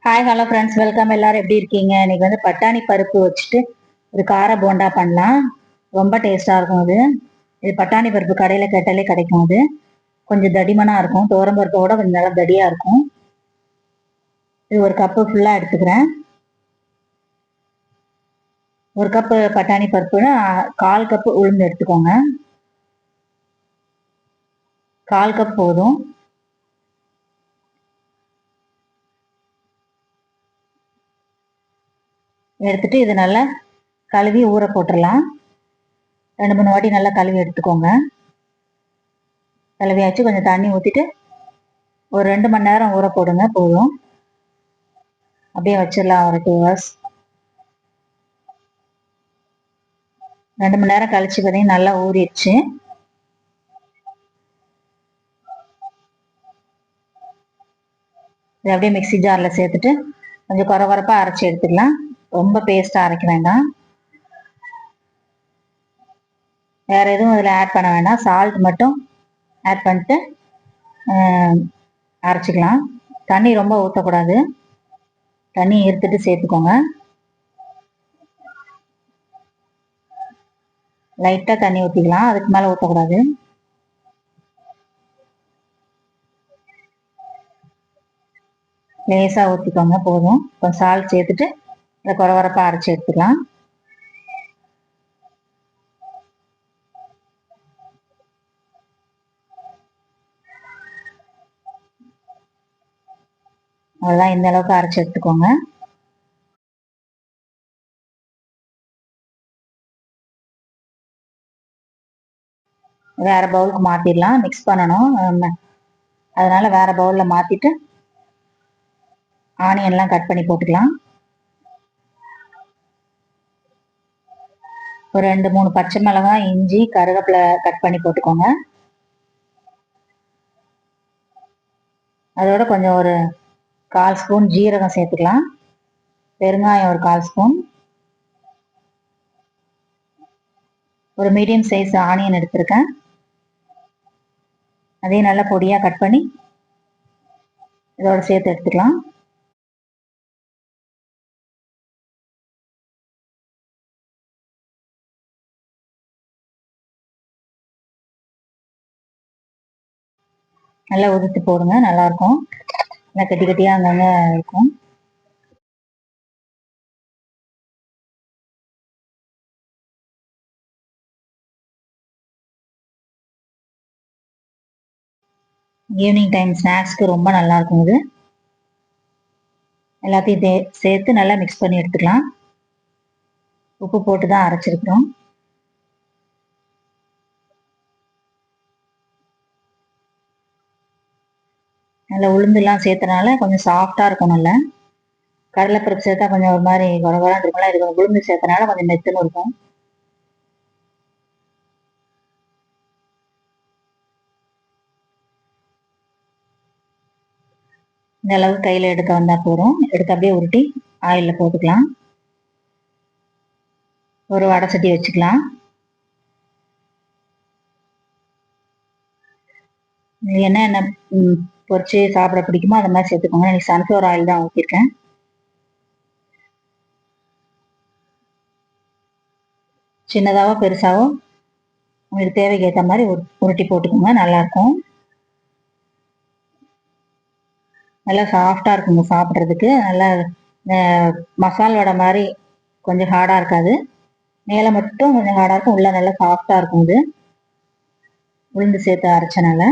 Hi hello friends, welcome. எல்லாரும் எப்படி இருக்கீங்க? இன்னைக்கு வந்து பட்டாணி பருப்பு வச்சுட்டு ஒரு கார போண்டா பண்ணலாம். ரொம்ப டேஸ்டா இருக்கும் இது பட்டாணி பருப்பு கடையில் கேட்டாலே கிடைக்கும். கொஞ்சம் தடிமனா இருக்கும். துவரம் பருப்போட கொஞ்சம் நல்லா தடியா இருக்கும். இது ஒரு கப்பு ஃபுல்லா எடுத்துக்கிறேன். ஒரு கப்பு பட்டாணி பருப்புன்னா 1/4 கப்பு உளுந்து எடுத்துக்கோங்க. 1/4 கப் போதும். எடுத்துட்டு இது நல்லா கழுவி ஊற போட்டுடலாம். 2-3 வாட்டி நல்லா கழுவி எடுத்துக்கோங்க. கழுவியாச்சு கொஞ்சம் தண்ணி ஊற்றிட்டு ஒரு 2 மணி நேரம் ஊற போடுங்க, போதும். அப்படியே வச்சிடலாம் ஒரு 2 hours. 2 மணி நேரம் கழிச்சு பார்த்தீங்கன்னா நல்லா ஊறிடுச்சு. இதை அப்படியே மிக்சி ஜாரில் சேர்த்துட்டு கொஞ்சம் குறகுறப்பாக அரைச்சி எடுத்துக்கலாம். ரொம்ப பேஸ்ட்டாக அரைக்க வேண்டாம். வேற எதுவும் இதில் ஆட் பண்ண வேண்டாம். சால்ட் மட்டும் ஆட் பண்ணிட்டு அரைச்சிக்கலாம். தண்ணி ரொம்ப ஊற்றக்கூடாது. தண்ணி இருத்துட்டு சேர்த்துக்கோங்க. லைட்டாக தண்ணி ஊற்றிக்கலாம், அதுக்கு மேலே ஊற்றக்கூடாது. லேசாக ஊற்றிக்கோங்க, போதும். கொஞ்சம் சால்ட் சேர்த்துட்டு இதை குறகுறப்பாக அரைச்சி எடுத்துக்கலாம். அதெல்லாம் இந்த அளவுக்கு அரைச்சி எடுத்துக்கோங்க. வேற பவுலுக்கு மாற்றிடலாம். மிக்ஸ் பண்ணணும், அதனால வேற பவுலில் மாற்றிட்டு ஆனியன்லாம் கட் பண்ணி போட்டுக்கலாம். ஒரு 2-3 பச்சை மிளகாய், இஞ்சி, கருவேப்பிலை கட் பண்ணி போட்டுக்கோங்க. அதோட கொஞ்சம் ஒரு 1/4 ஸ்பூன் ஜீரகம் சேர்த்துக்கலாம். பெருங்காயம் ஒரு 1/4 ஸ்பூன். ஒரு மீடியம் சைஸ் ஆனியன் எடுத்திருக்கேன். அதையும் நல்லா பொடியாக கட் பண்ணி இதோட சேர்த்து எடுத்துக்கலாம். நல்லா உதுத்து போடுங்க, நல்லா இருக்கும். நல்லா கட்டி கட்டியாக அங்கங்கே இருக்கும். ஈவினிங் டைம் ஸ்நாக்ஸ்க்கு ரொம்ப நல்லா இருக்கும். எல்லாத்தையும் சேர்த்து நல்லா மிக்ஸ் பண்ணி எடுத்துக்கலாம். உப்பு போட்டு தான் அரைச்சிருக்கிறோம். நல்லா உளுந்துலாம் சேர்த்தனால கொஞ்சம் சாஃப்டா இருக்கும். நல்லா கடலைப்பருப்பு சேர்த்தா கொஞ்சம் ஒரு மாதிரி குறகுறான்னு இருக்கும்ல, இது உளுந்து சேர்த்தனால கொஞ்சம் மெத்துன்னு இருக்கும். இந்த அளவுக்கு கையில் எடுக்க வந்தால் போதும். எடுத்து அப்படியே உருட்டி ஆயிலில் போட்டுக்கலாம். ஒரு வடை சட்டி வச்சுக்கலாம். என்ன பொரிச்சு சாப்பிட பிடிக்குமோ அந்த மாதிரி சேர்த்துக்கோங்க. எனக்கு சன்ஃப்ளவர் ஆயில் தான் ஊற்றிருக்கேன். சின்னதாவோ பெருசாவோ உங்களுக்கு தேவைக்கு ஏற்ற மாதிரி உருட்டி போட்டுக்கோங்க, நல்லாயிருக்கும். நல்லா சாஃப்டாக இருக்குங்க சாப்பிட்றதுக்கு. நல்லா மசால் வடை மாதிரி கொஞ்சம் ஹார்டாக இருக்காது. மேலே மட்டும் கொஞ்சம் ஹார்டாக இருக்கும், உள்ள நல்லா சாஃப்டாக இருக்கும். உளுந்து சேர்த்து அரைச்சனால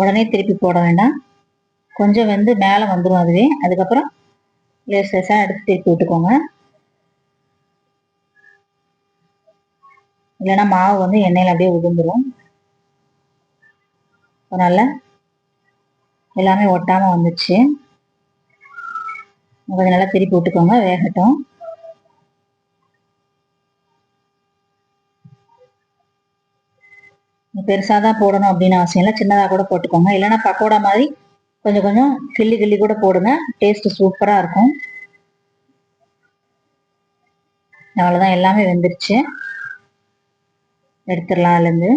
உடனே திருப்பி போட வேண்டாம். கொஞ்சம் வந்து மேலே வந்துடும் அதுவே. அதுக்கப்புறம் லேசாக எடுத்து திருப்பி விட்டுக்கோங்க. இல்லைன்னா மாவு வந்து எண்ணெயில் அப்படியே உதிர்ந்துடும். நல்லா எல்லாமே ஒட்டாமல் வந்துச்சு. கொஞ்சம் நல்லா திருப்பி விட்டுக்கோங்க, வேகட்டும். பெருசாக தான் போடணும் அப்படின்னு அவசியம் இல்லை, சின்னதாக கூட போட்டுக்கோங்க. இல்லைன்னா பக்கோடா மாதிரி கொஞ்சம் கொஞ்சம் கிள்ளி கிள்ளி கூட போடுங்க, டேஸ்ட் சூப்பராக இருக்கும். அவ்வளோதான், எல்லாமே வெந்துருச்சு. எடுத்துடலாம் அதுலேருந்து.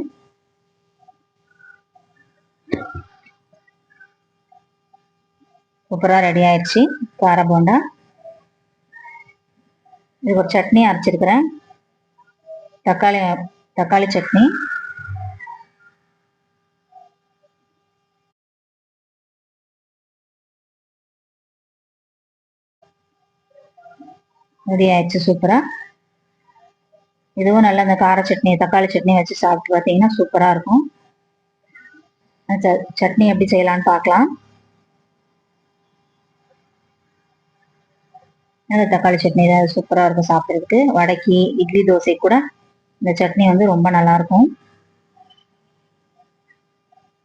சூப்பராக ரெடி ஆயிடுச்சு கார போண்டா. இது ஒரு சட்னி அரைச்சிருக்கிறேன், தக்காளி சட்னி. ரெடி ஆயிடுச்சு சூப்பரா. இதுவும் நல்லா இந்த கார சட்னி தக்காளி சட்னி வச்சு சாப்பிட்டு பார்த்தீங்கன்னா சூப்பரா இருக்கும். சட்னி எப்படி செய்யலான்னு பார்க்கலாம். அந்த தக்காளி சட்னி தான் சூப்பரா இருக்கும் சாப்பிட்றதுக்கு. வடைக்கு இட்லி தோசை கூட இந்த சட்னி வந்து ரொம்ப நல்லா இருக்கும்.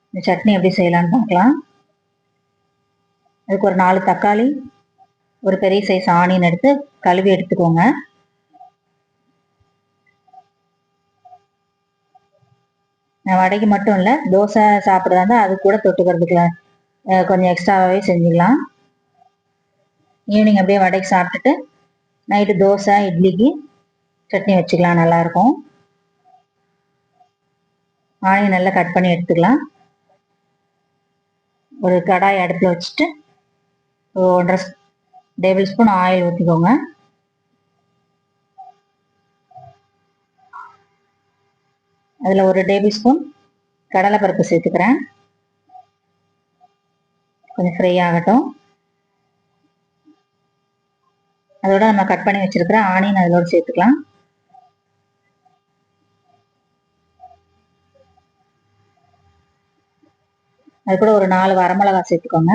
இந்த சட்னி எப்படி செய்யலான்னு பார்க்கலாம். அதுக்கு ஒரு 4 தக்காளி, ஒரு பெரிய சைஸ் ஆனியன் எடுத்து கழுவி எடுத்துக்கோங்க. நான் வடைக்கு மட்டும் இல்லை, தோசை சாப்பிட்றதா அது கூட தொட்டுக்கிறதுக்குல கொஞ்சம் எக்ஸ்ட்ராவே செஞ்சுக்கலாம். ஈவினிங் அப்படியே வடைக்கு சாப்பிட்டுட்டு நைட்டு தோசை இட்லிக்கு சட்னி வச்சுக்கலாம், நல்லா இருக்கும். ஆனியன் நல்லா கட் பண்ணி எடுத்துக்கலாம். ஒரு கடாய் அடுப்பில் வச்சுட்டு 1.5 டேபிள் ஸ்பூன் ஆயில் ஊற்றிக்கோங்க. அதில் 1 டேபிள் ஸ்பூன் கடலைப்பருப்பு சேர்த்துக்கிறேன். கொஞ்சம் ஃப்ரை ஆகட்டும். அதோட நம்ம கட் பண்ணி வச்சிருக்கிற ஆனியன் அதோட சேர்த்துக்கலாம். அது கூட ஒரு 4 வரமிளகாய் சேர்த்துக்கோங்க.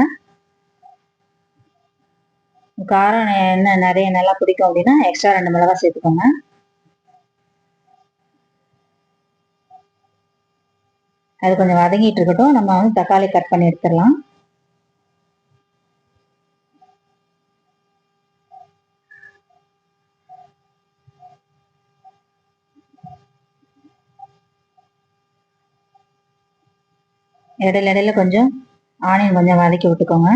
காரம் என்ன நிறைய நல்லா பிடிக்கும் அப்படின்னா எக்ஸ்ட்ரா 2 மிளகாய் சேர்த்துக்கோங்க. அது கொஞ்சம் வதங்கிட்டு இருக்கட்டும். நம்ம வந்து தக்காளி கட் பண்ணி எடுத்துடலாம். இடையில கொஞ்சம் ஆனியன் கொஞ்சம் வதக்கி விட்டுக்கோங்க.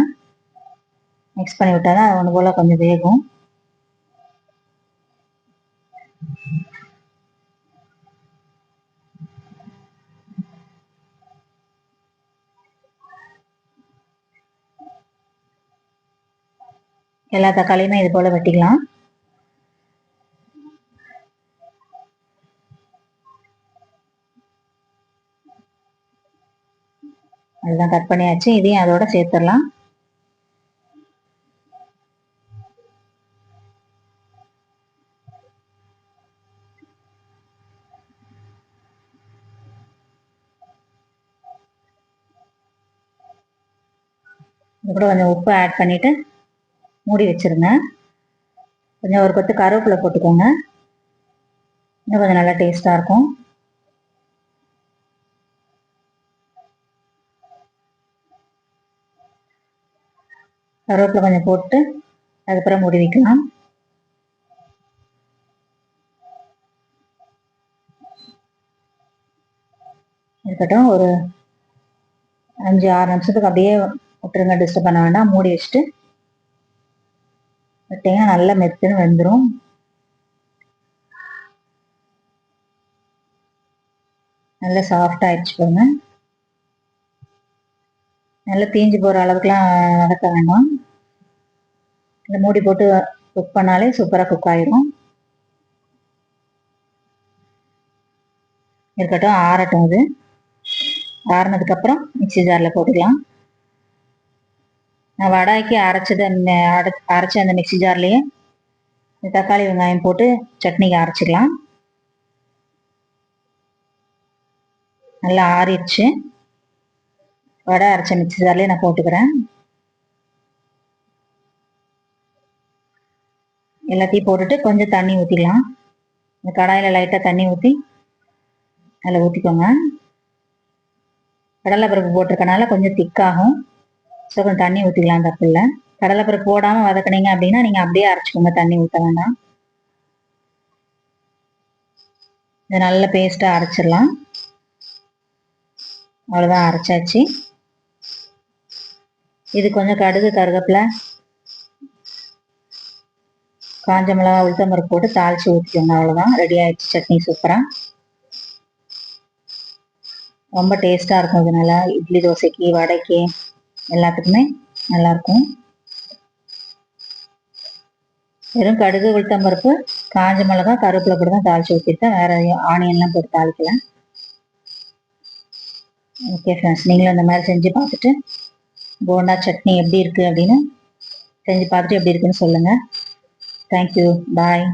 மிக்ஸ் பண்ணி விட்டாதான் அது ஒன்று போல கொஞ்சம் வேகும். எல்லா தக்காளியுமே இது போல வெட்டிக்கலாம். அதுதான் கட் பண்ணியாச்சு. இதையும் அதோட சேர்த்துடலாம். இது கூட கொஞ்சம் உப்பு ஆட் பண்ணிட்டு மூடி வச்சிருங்க. கொஞ்சம் ஒரு கொத்து கருவேப்பிலை போட்டுக்கோங்க, இன்னும் கொஞ்சம் நல்லா டேஸ்டா இருக்கும். கருவேப்பிலை கொஞ்சம் போட்டு அதுக்கப்புறம் மூடி வைக்கலாம். இருக்கட்டும். ஒரு 5-6 நிமிஷத்துக்கு அப்படியே விட்டுருங்க, டிஸ்டர்ப் பண்ண வேண்டாம். மூடி வச்சுட்டு விட்டீங்கன்னா நல்லா மெத்துன்னு வெந்துடும். நல்லா சாஃப்ட் ஆயிடுச்சு பாருங்க. நல்லா தீஞ்சு போகிற அளவுக்குலாம் வதக்க வேண்டாம். இல்லை மூடி போட்டு குக் பண்ணாலே சூப்பராக குக் ஆயிரும். இருக்கட்டும், ஆறட்டும். இது ஆறுனதுக்கப்புறம் மிக்சி ஜாரில் போட்டுக்கலாம். நான் வடாய்க்கு அரைச்ச அந்த மிக்சி ஜார்லேயே தக்காளி வெங்காயம் போட்டு சட்னிக்கு அரைச்சிக்கலாம். நல்லா ஆறிடுச்சு. வடை அரைச்ச மிக்சி ஜார்லேயே நான் போட்டுக்கிறேன். எல்லாத்தையும் போட்டுட்டு கொஞ்சம் தண்ணி ஊற்றிக்கலாம். இந்த கடாயில் லைட்டாக தண்ணி ஊற்றி அதில் ஊற்றிக்கோங்க. கடலைப்பருப்பு போட்டிருக்கனால கொஞ்சம் திக்காகும். ஸோ கொஞ்சம் தண்ணி ஊற்றிக்கலாம், தப்பு இல்லை. கடலைப்பருப்பு போடாமல் வதக்குனீங்க அப்படின்னா நீங்கள் அப்படியே அரைச்சிக்கோங்க, தண்ணி ஊற்ற வேண்டாம். இது நல்ல பேஸ்ட்டாக அரைச்சிடலாம். அவ்வளோதான், அரைச்சாச்சு. இது கொஞ்சம் கடுகு கருவேப்பிலை காஞ்ச மிளகா உளுத்தம்பருப்பு போட்டு தாளித்து ஊற்றிக்கோங்க. அவ்வளோதான், ரெடி ஆயிடுச்சு சட்னி. சூப்பராக ரொம்ப டேஸ்ட்டாக இருக்கும். இது நல்லா இட்லி தோசைக்கு வடைக்கு எல்லாத்துக்குமே நல்லாயிருக்கும். வெறும் கடுகு உளுத்தம் பருப்பு காஞ்ச மிளகா கருவேப்பிலை போட்டு தான் தாளிச்சு ஊற்றிருக்கேன். வேற ஆனியன்லாம் போட்டு தாளிக்கல. ஓகே ஃப்ரெண்ட்ஸ், நீங்களும் இந்த மாதிரி செஞ்சு பார்த்துட்டு போண்டா சட்னி எப்படி இருக்குது அப்படின்னு செஞ்சு பார்த்துட்டு எப்படி இருக்குன்னு சொல்லுங்கள். தேங்க்யூ, பாய்.